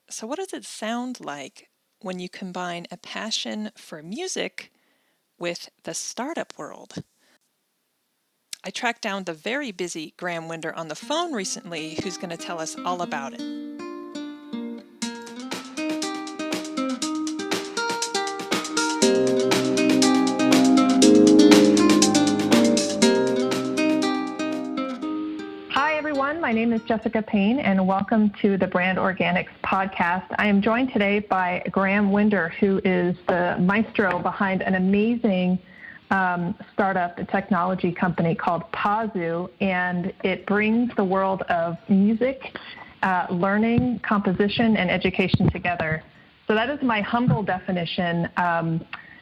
So what does it sound like when you combine a passion for music with the startup world? I tracked down the very busy Graeme Winder on the phone recently, who's going to tell us all about it. Hi, everyone. My name is Jessica Payne, and welcome to the Brand Organics podcast. I am joined today by Graeme Winder, who is the maestro behind an amazing startup technology company called PAZU, and it brings the world of music, learning, composition, and education together. So that is my humble definition,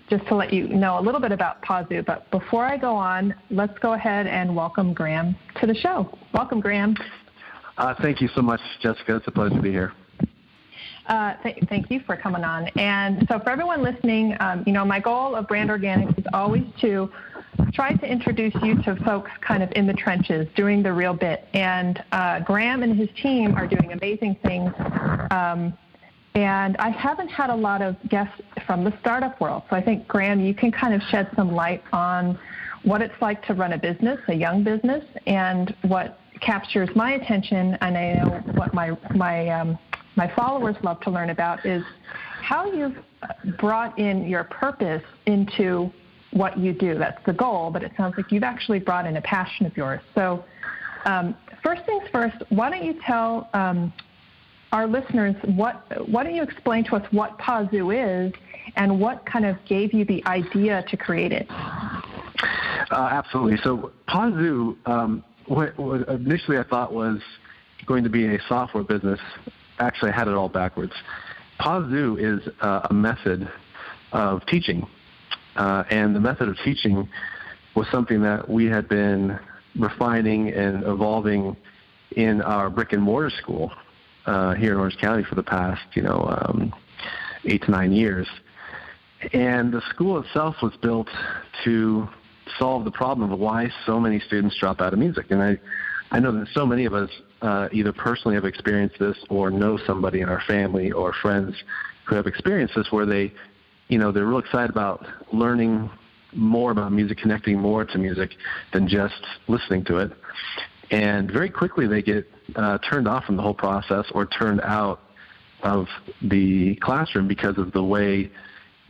just to let you know a little bit about PAZU. But before I go on, let's go ahead and welcome Graeme to the show. Welcome, Graeme. Thank you so much, Jessica. It's a pleasure to be here. Thank you for coming on. And so for everyone listening, my goal of Brand Organics is always to try to introduce you to folks kind of in the trenches, doing the real bit. And Graeme and his team are doing amazing things. And I haven't had a lot of guests from the startup world. So I think, Graeme, you can kind of shed some light on what it's like to run a business, a young business, and what captures my attention, and I know what my followers love to learn about, is how you've brought in your purpose into what you do. That's the goal, but it sounds like you've actually brought in a passion of yours. So first things first, why don't you tell our listeners, why don't you explain to us what PAZU is and what kind of gave you the idea to create it? Absolutely. So PAZU, what initially I thought was going to be a software business. Actually, I had it all backwards. PAZU is a method of teaching, and the method of teaching was something that we had been refining and evolving in our brick and mortar school here in Orange County for the past, 8 to 9 years. And the school itself was built to solve the problem of why so many students drop out of music. And I know that so many of us either personally have experienced this or know somebody in our family or friends who have experienced this, where they're real excited about learning more about music, connecting more to music than just listening to it. And very quickly they get turned off from the whole process or turned out of the classroom because of the way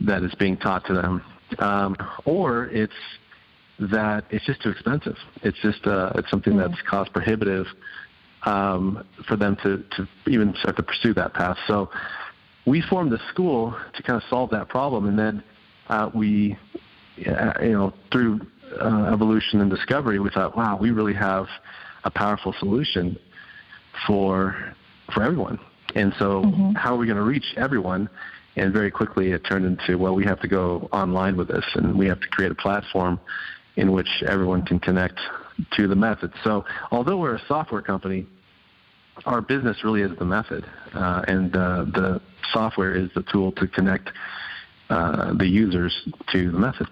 that it's being taught to them. Or it's that it's just too expensive. It's just it's something that's cost prohibitive for them to even start to pursue that path. So we formed a school to kind of solve that problem, and then we, through evolution and discovery, we thought, wow, we really have a powerful solution for everyone. And so how are we going to reach everyone? And very quickly it turned into, well, we have to go online with this, and we have to create a platform in which everyone can connect to the method. So although we're a software company, our business really is the method, and the software is the tool to connect the users to the method.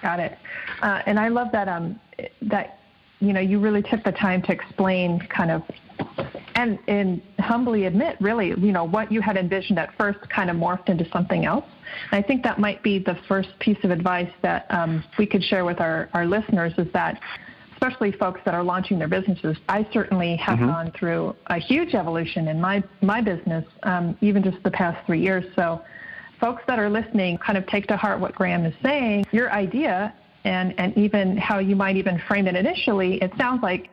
Got it. And I love that you really took the time to explain kind of and humbly admit, really, what you had envisioned at first kind of morphed into something else. And I think that might be the first piece of advice that we could share with our listeners, is that, especially folks that are launching their businesses, I certainly have gone through a huge evolution in my business, even just the past 3 years. So folks that are listening, kind of take to heart what Graeme is saying. Your idea and even how you might even frame it initially, it sounds like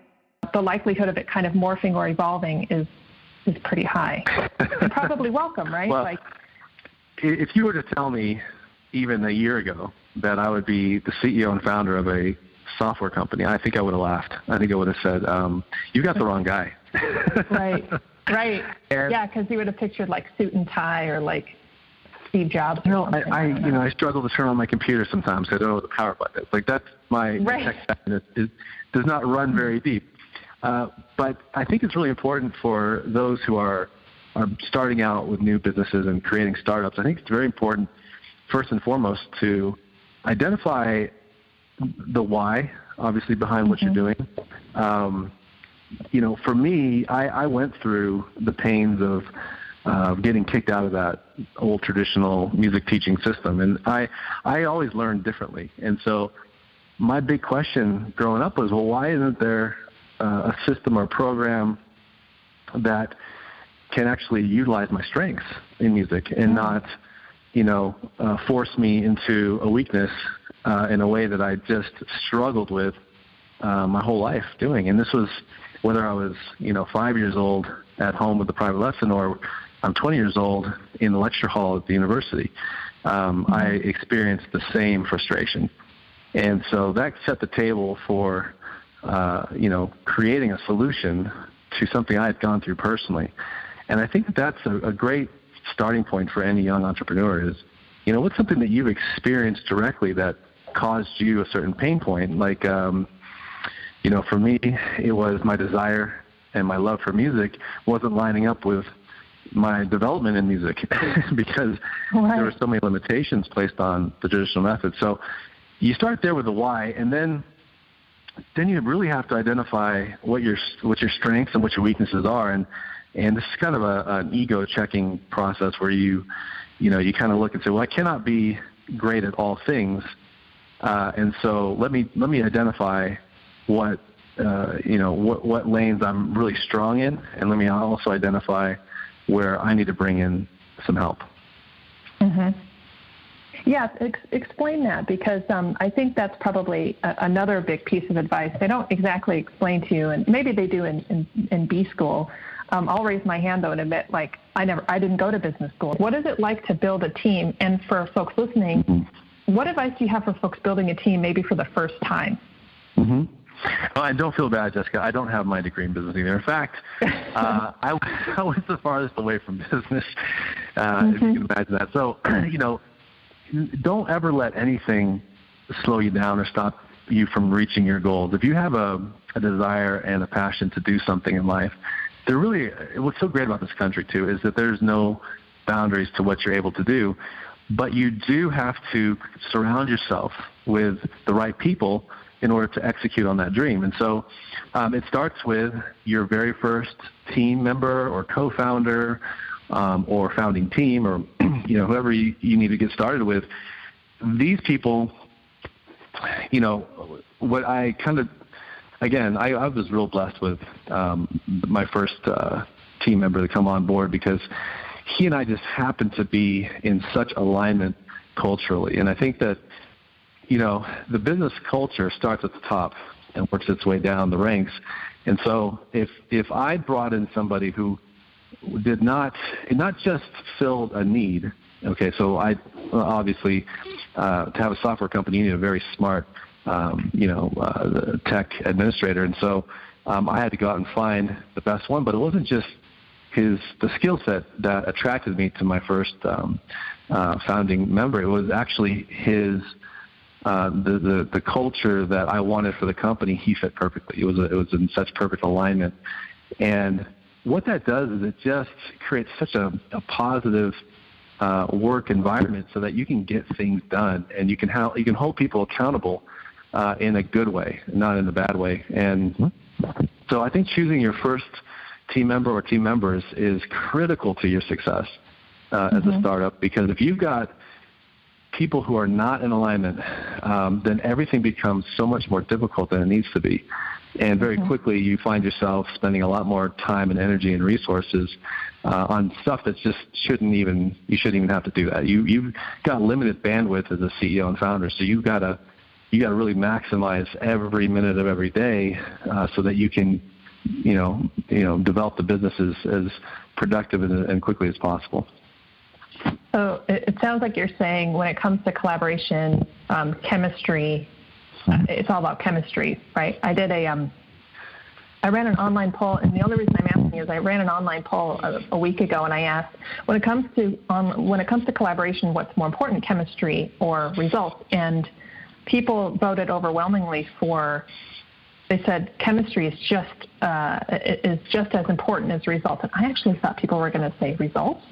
the likelihood of it kind of morphing or evolving is pretty high. And probably welcome, right? Well, if you were to tell me even a year ago that I would be the CEO and founder of a software company, I think I would have laughed. I think I would have said, you got the wrong guy. Right. Yeah, because you would have pictured like suit and tie or like Steve Jobs. I struggle to turn on my computer sometimes. I don't know the power button. Like, that's my tech stack does not run very deep. But I think it's really important for those who are starting out with new businesses and creating startups. I think it's very important, first and foremost, to identify the why, obviously, behind what you're doing, for me, I went through the pains of getting kicked out of that old traditional music teaching system. And I always learned differently. And so my big question growing up was, well, why isn't there a system or program that can actually utilize my strengths in music and not, force me into a weakness in a way that I just struggled with my whole life doing. And this was whether I was, 5 years old at home with a private lesson or I'm 20 years old in the lecture hall at the university. I experienced the same frustration. And so that set the table for, creating a solution to something I had gone through personally. And I think that's a great starting point for any young entrepreneur is, what's something that you've experienced directly that caused you a certain pain point? Like, for me, it was my desire and my love for music wasn't lining up with my development in music because there were so many limitations placed on the traditional method. So you start there with the why, and then you really have to identify what your strengths and what your weaknesses are. And this is kind of an ego checking process where you kind of look and say, well, I cannot be great at all things. And so let me identify what lanes I'm really strong in, and let me also identify where I need to bring in some help. Mm-hmm. Yeah, explain that, because I think that's probably another big piece of advice. They don't exactly explain to you, and maybe they do in B school. I'll raise my hand though and admit, I didn't go to business school. What is it like to build a team? And for folks listening, what advice do you have for folks building a team maybe for the first time? Mm-hmm. Well, I don't feel bad, Jessica. I don't have my degree in business either. In fact, I was the farthest away from business, if you can imagine that. So, don't ever let anything slow you down or stop you from reaching your goals. If you have a desire and a passion to do something in life, what's so great about this country, too, is that there's no boundaries to what you're able to do. But you do have to surround yourself with the right people in order to execute on that dream. And so it starts with your very first team member or co-founder or founding team or whoever you need to get started with. These people, what I kind of, again, I was real blessed with my first team member to come on board because he and I just happened to be in such alignment culturally. And I think that the business culture starts at the top and works its way down the ranks. And so if I brought in somebody who did not just filled a need, okay, so I obviously to have a software company, you need a very smart, tech administrator. And so I had to go out and find the best one, but it wasn't just the skill set that attracted me to my first founding member. It was actually his the culture that I wanted for the company. He fit perfectly. It was in such perfect alignment. And what that does is it just creates such a positive work environment so that you can get things done and you can hold people accountable in a good way, not in a bad way. And so I think choosing your first team member or team members is critical to your success as a startup, because if you've got people who are not in alignment, then everything becomes so much more difficult than it needs to be. And very quickly you find yourself spending a lot more time and energy and resources on stuff that just you shouldn't even have to do that. You've got limited bandwidth as a CEO and founder, so you got to really maximize every minute of every day so that you can develop the business as productive and quickly as possible. So it sounds like you're saying when it comes to collaboration, chemistry, it's all about chemistry, right? I ran an online poll, and the only reason I'm asking you is I ran an online poll a week ago, and I asked, when it comes to collaboration, what's more important, chemistry or results? And people voted overwhelmingly they said chemistry is just as important as results. And I actually thought people were going to say results.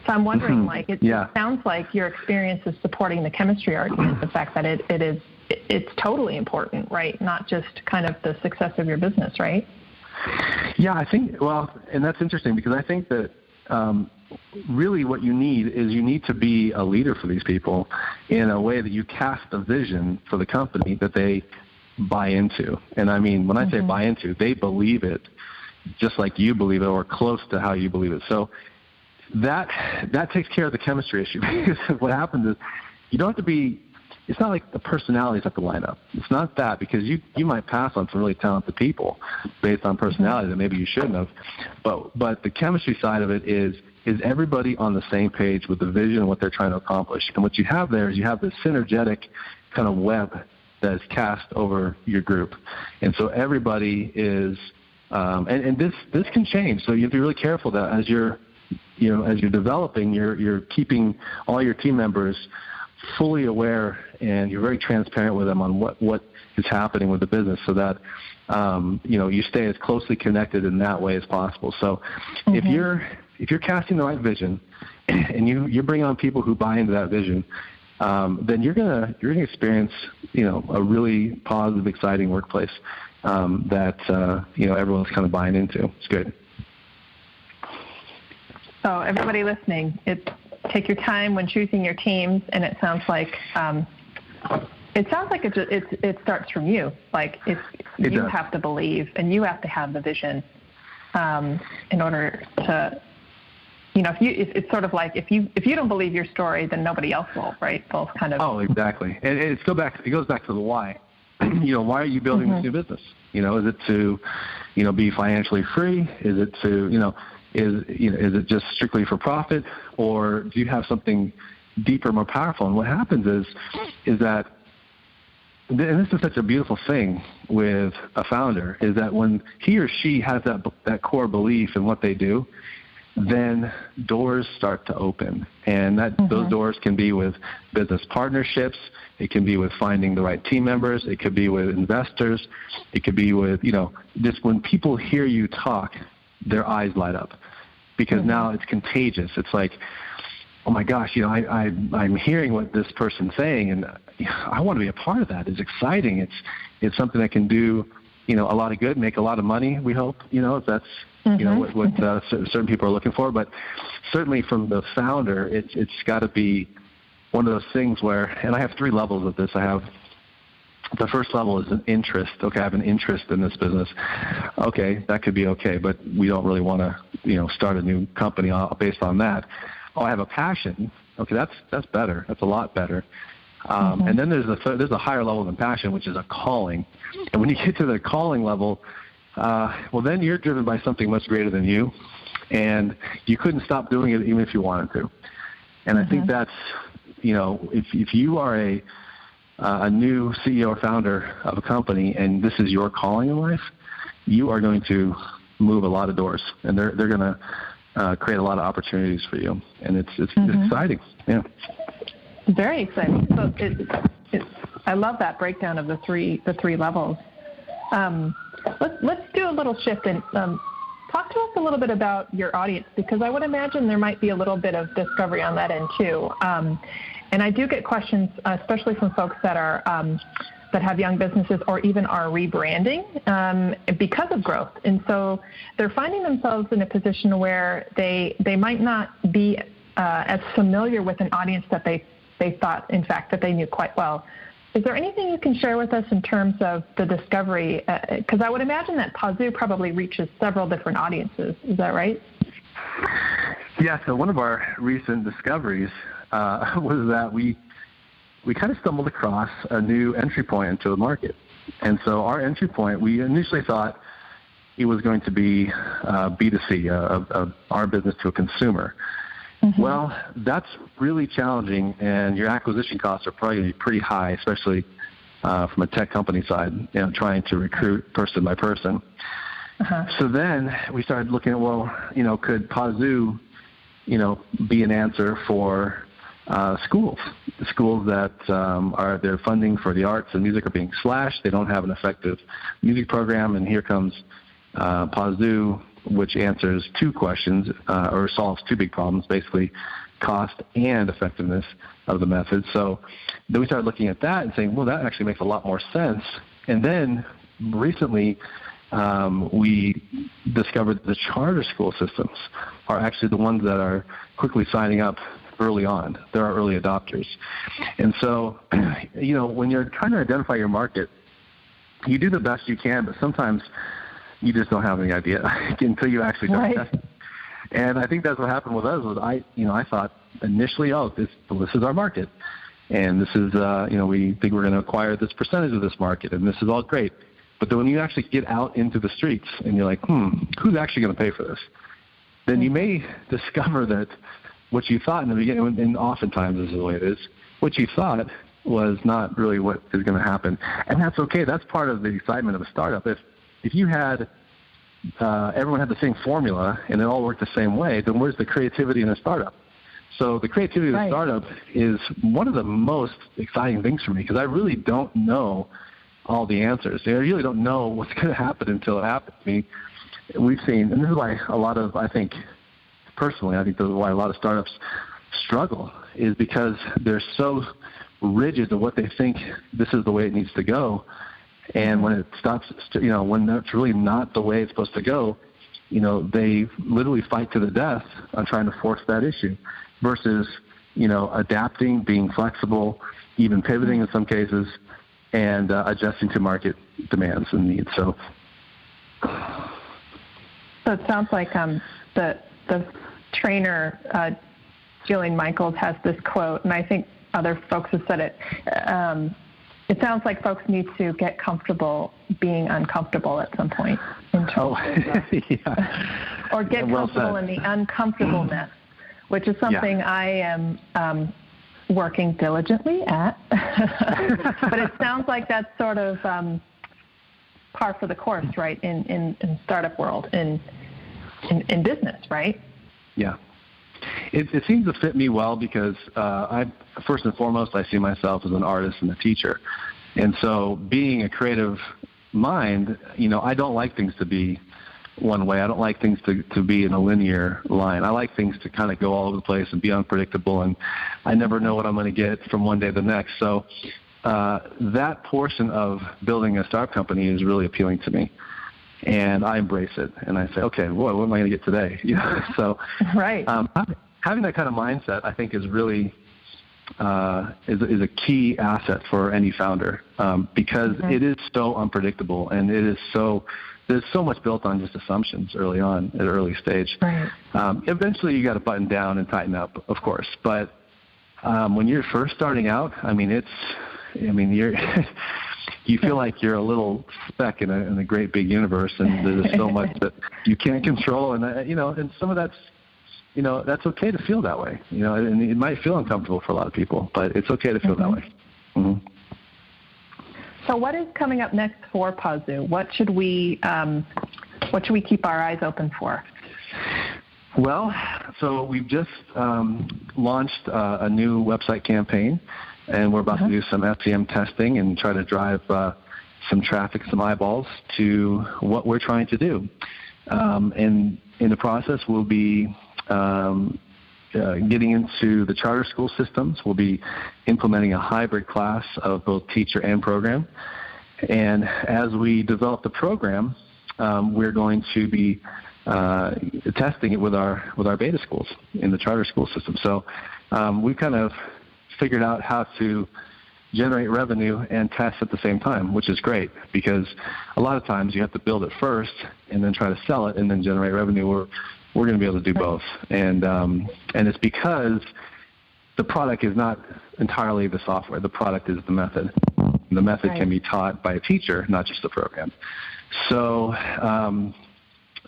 So I'm wondering, it sounds like your experience is supporting the chemistry argument, the fact that it's totally important, right? Not just kind of the success of your business, right? Yeah, I think, well, and that's interesting because I think that really what you need is you need to be a leader for these people in a way that you cast a vision for the company that they buy into. And I mean, when I say buy into, they believe it just like you believe it or close to how you believe it. So that takes care of the chemistry issue because what happens is you don't have to be, it's not like the personalities have to line up. It's not that because you might pass on some really talented people based on personality that maybe you shouldn't have. But the chemistry side of it is everybody on the same page with the vision and what they're trying to accomplish. And what you have there is you have this synergetic kind of web that is cast over your group. And so everybody is, and this can change. So you have to be really careful that as you're developing, you're keeping all your team members fully aware and you're very transparent with them on what is happening with the business so that, you stay as closely connected in that way as possible. So if you're casting the right vision and you bring on people who buy into that vision, then you're gonna experience a really positive, exciting workplace that everyone's kind of buying into. It's good. So everybody listening, take your time when choosing your teams, and it sounds like it starts from you. Like you have to believe and you have to have the vision in order to. It's sort of like if you don't believe your story, then nobody else will, right? Both kind of. Oh, exactly. And it goes back to the why. Why are you building this new business? Is it to, be financially free? Is it to, is it just strictly for profit, or do you have something deeper, more powerful? And what happens is that, and this is such a beautiful thing with a founder, is that when he or she has that core belief in what they do, then doors start to open. And those doors can be with business partnerships. It can be with finding the right team members. It could be with investors. It could be with, just when people hear you talk, their eyes light up because now it's contagious. It's like, oh my gosh, I'm hearing what this person's saying and I want to be a part of that. It's exciting. It's something that can do, a lot of good, make a lot of money, we hope, if that's, what certain people are looking for. But certainly from the founder, it's got to be one of those things where, and I have 3 levels of this. I have the first level is an interest. Okay, I have an interest in this business. Okay, that could be okay, but we don't really want to, start a new company based on that. Oh, I have a passion. Okay, that's better. That's a lot better. And then there's a higher level than passion, which is a calling. And when you get to the calling level, then you're driven by something much greater than you, and you couldn't stop doing it even if you wanted to. And I think that's, if you are a new CEO or founder of a company and this is your calling in life, you are going to move a lot of doors, and they're going to create a lot of opportunities for you, and it's exciting. Yeah. Very exciting. So I love that breakdown of the three levels. Let's do a little shift and talk to us a little bit about your audience, because I would imagine there might be a little bit of discovery on that end too. And I do get questions, especially from folks that are that have young businesses or even are rebranding because of growth, and so they're finding themselves in a position where they might not be as familiar with an audience that they thought, in fact, that they knew quite well. Is there anything you can share with us in terms of the discovery? Because I would imagine that PAZU probably reaches several different audiences. Is that right? Yeah, so one of our recent discoveries was that we kind of stumbled across a new entry point into the market. And so our entry point, we initially thought it was going to be B2C, of our business to a consumer. Well, that's really challenging, and your acquisition costs are probably going to be pretty high, especially from a tech company side, trying to recruit person by person. So then we started looking at, could PAZU, be an answer for schools that their funding for the arts and music are being slashed. They don't have an effective music program, and here comes PAZU, which answers 2 questions or solves 2 big problems, basically cost and effectiveness of the method. So then we started looking at that and saying, well, that actually makes a lot more sense. And then recently we discovered the charter school systems are actually the ones that are quickly signing up early on. They're our early adopters. And so, when you're trying to identify your market, you do the best you can, but sometimes you just don't have any idea until you actually start testing. And I think that's what happened with us. Was I thought initially, this is our market, and this is we think we're going to acquire this percentage of this market, and this is all great. But then when you actually get out into the streets and you're like, who's actually going to pay for this? Then you may discover that what you thought in the beginning, and oftentimes this is the way it is, what you thought was not really what is going to happen. And that's okay. That's part of the excitement of a startup. If you had everyone had the same formula and it all worked the same way, then where's the creativity in a startup? So the creativity of a startup is one of the most exciting things for me, because I really don't know all the answers. I really don't know what's going to happen until it happens to me. We've seen, and this is why a lot of, I think this is why a lot of startups struggle, is because they're so rigid to what they think this is the way it needs to go. And when it stops, when that's really not the way it's supposed to go, they literally fight to the death on trying to force that issue versus, adapting, being flexible, even pivoting in some cases, and adjusting to market demands and needs. So it sounds like the trainer, Jillian Michaels, has this quote, and I think other folks have said it. It sounds like folks need to get comfortable being uncomfortable at some point in or get comfortable in the uncomfortableness, which is something I am working diligently at. But it sounds like that's sort of par for the course, right, in startup world, in business, right? Yeah. It seems to fit me well because first and foremost, I see myself as an artist and a teacher. And so being a creative mind, I don't like things to be one way. I don't like things to be in a linear line. I like things to kind of go all over the place and be unpredictable, and I never know what I'm going to get from one day to the next. So that portion of building a startup company is really appealing to me. And I embrace it, and I say, okay, what am I going to get today? So having that kind of mindset, I think, is really is a key asset for any founder, because it is so unpredictable, and there's so much built on just assumptions early on at an early stage. Right. Eventually, you got to button down and tighten up, of course, but when you're first starting out, you're you feel like you're a little speck in a great big universe, and there's so much that you can't control, and and some of that's that's okay to feel that way, and it might feel uncomfortable for a lot of people, but it's okay to feel that way. Mm-hmm. So what is coming up next for PAZU? What should we keep our eyes open for? Well, so we've just launched a new website campaign, and we're about to do some SEM testing and try to drive some traffic, some eyeballs to what we're trying to do. And in the process, we'll be getting into the charter school systems. We'll be implementing a hybrid class of both teacher and program. And as we develop the program, we're going to be testing it with our beta schools in the charter school system. So we've kind of figured out how to generate revenue and test at the same time, which is great, because a lot of times you have to build it first and then try to sell it and then generate revenue. We're going to be able to do both, and it's because the product is not entirely the software. The product is the method. The method can be taught by a teacher, not just the program. So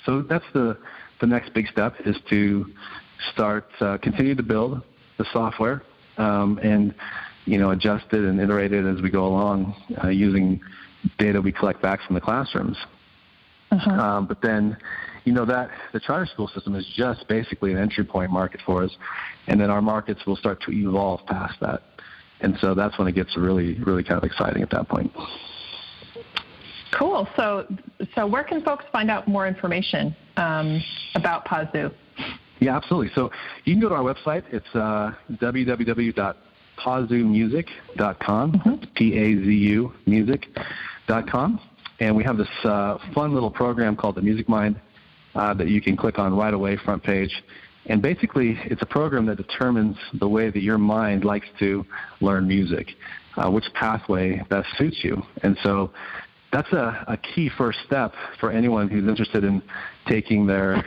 so that's the next big step, is to start continue to build the software and adjust it and iterate it as we go along using data we collect back from the classrooms. But then that the charter school system is just basically an entry point market for us, and then our markets will start to evolve past that. And so that's when it gets really, really kind of exciting at that point. Cool. So where can folks find out more information about PAZU? Yeah, absolutely. So you can go to our website. It's www.pazumusic.com, PAZU music.com. And we have this fun little program called the Music Mind that you can click on right away, front page. And basically, it's a program that determines the way that your mind likes to learn music, which pathway best suits you. And so that's a key first step for anyone who's interested in taking their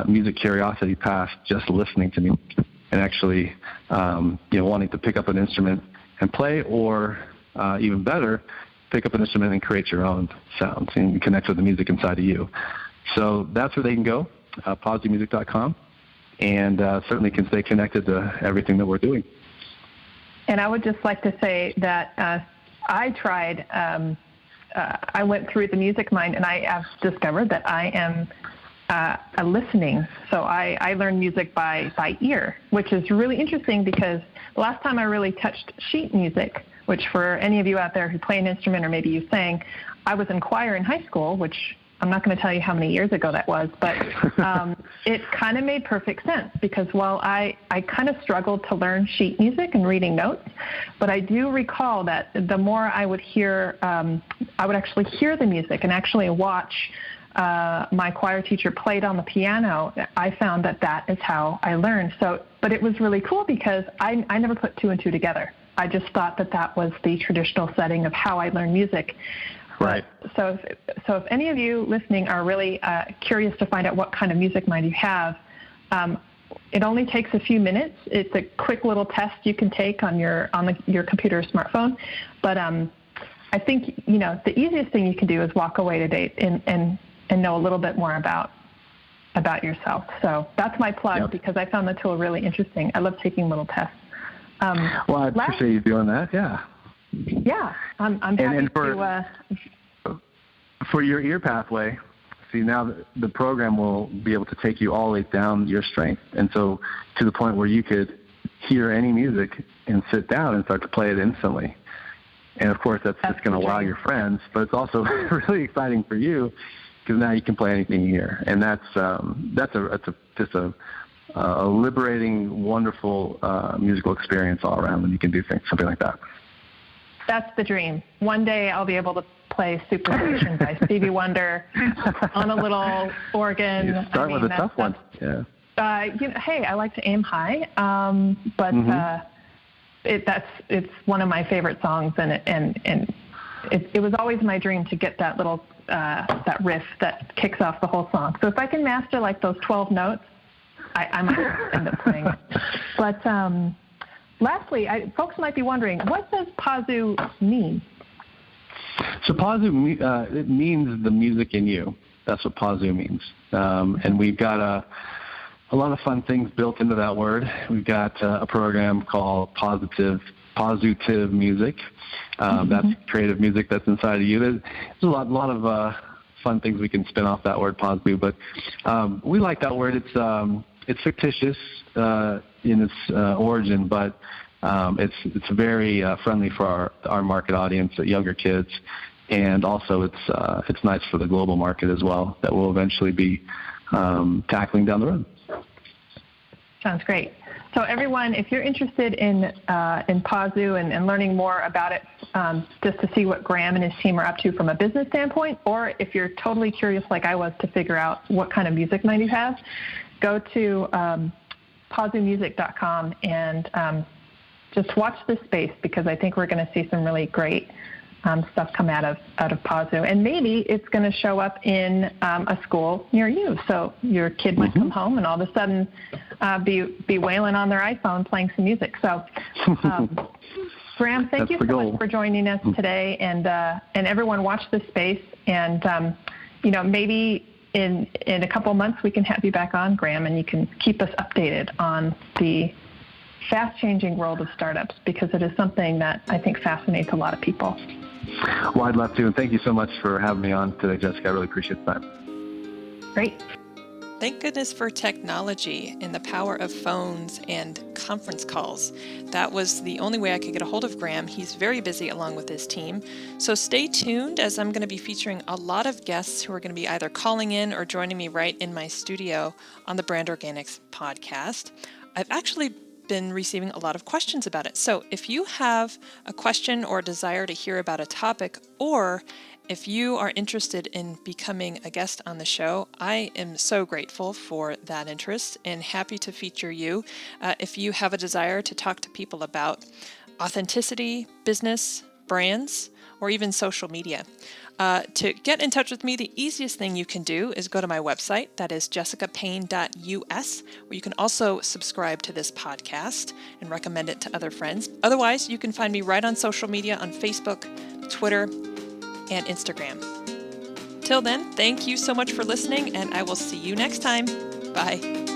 music curiosity past just listening to music and actually wanting to pick up an instrument and play, or even better, pick up an instrument and create your own sounds and connect with the music inside of you. So that's where they can go, PAZUmusic.com, and certainly can stay connected to everything that we're doing. And I would just like to say that I tried, I went through the Music Mind, and I have discovered that I am a listening. So I learn music by ear, which is really interesting because the last time I really touched sheet music, which for any of you out there who play an instrument or maybe you sang, I was in choir in high school, which I'm not going to tell you how many years ago that was, but it kind of made perfect sense because while I kind of struggled to learn sheet music and reading notes, but I do recall that the more I would hear, I would actually hear the music and actually watch my choir teacher played on the piano. I found that is how I learned. So, but it was really cool because I never put two and two together. I just thought that was the traditional setting of how I learn music. Right. So if any of you listening are really curious to find out what kind of music mind you have, it only takes a few minutes. It's a quick little test you can take on your computer or smartphone. But I think the easiest thing you can do is walk away today and know a little bit more about yourself. So that's my plug because I found the tool really interesting. I love taking little tests. Well, I appreciate you doing that. Yeah. Yeah, I'm happy to. For your ear pathway, see now the program will be able to take you all the way down your strength, and so to the point where you could hear any music and sit down and start to play it instantly. And of course, that's just going to wow your friends, but it's also really exciting for you because now you can play anything you hear, and that's just a liberating, wonderful musical experience all around when you can do something like that. That's the dream. One day I'll be able to play Superstition by Stevie Wonder on a little organ. You start with a tough one. Yeah. Hey, I like to aim high, but it's one of my favorite songs, and it was always my dream to get that little that riff that kicks off the whole song. So if I can master like those 12 notes, I might end up playing it. But lastly, folks might be wondering, what does PAZU mean? So PAZU, it means the music in you. That's what PAZU means. And we've got a lot of fun things built into that word. We've got a program called PAZUtive Music. That's creative music that's inside of you. There's a lot of fun things we can spin off that word PAZU, but we like that word. It's fictitious in its origin, but it's very friendly for our market audience, younger kids, and also it's nice for the global market as well that we'll eventually be tackling down the road. Sounds great. So everyone, if you're interested in PAZU and learning more about it, just to see what Graeme and his team are up to from a business standpoint, or if you're totally curious like I was to figure out what kind of music mind you have, go to PAZUmusic.com and just watch this space because I think we're going to see some really great stuff come out of PAZU. And maybe it's going to show up in a school near you. So your kid might come home and all of a sudden be wailing on their iPhone playing some music. So Graeme, thank you so much for joining us today. And everyone watch this space. And, maybe in a couple of months we can have you back on, Graeme, and you can keep us updated on the fast-changing world of startups because it is something that I think fascinates a lot of people. Well, I'd love to, and thank you so much for having me on today, Jessica. I really appreciate the time. Great. Thank goodness for technology and the power of phones and conference calls. That was the only way I could get a hold of Graeme. He's very busy along with his team. So stay tuned as I'm going to be featuring a lot of guests who are going to be either calling in or joining me right in my studio on the Brand Organics podcast. I've actually been receiving a lot of questions about it. So if you have a question or a desire to hear about a topic or If you are interested in becoming a guest on the show, I am so grateful for that interest and happy to feature you. If you have a desire to talk to people about authenticity, business, brands, or even social media. To get in touch with me, the easiest thing you can do is go to my website. That is jessicapayne.us, where you can also subscribe to this podcast and recommend it to other friends. Otherwise, you can find me right on social media on Facebook, Twitter, and Instagram. Till then, thank you so much for listening, and I will see you next time. Bye.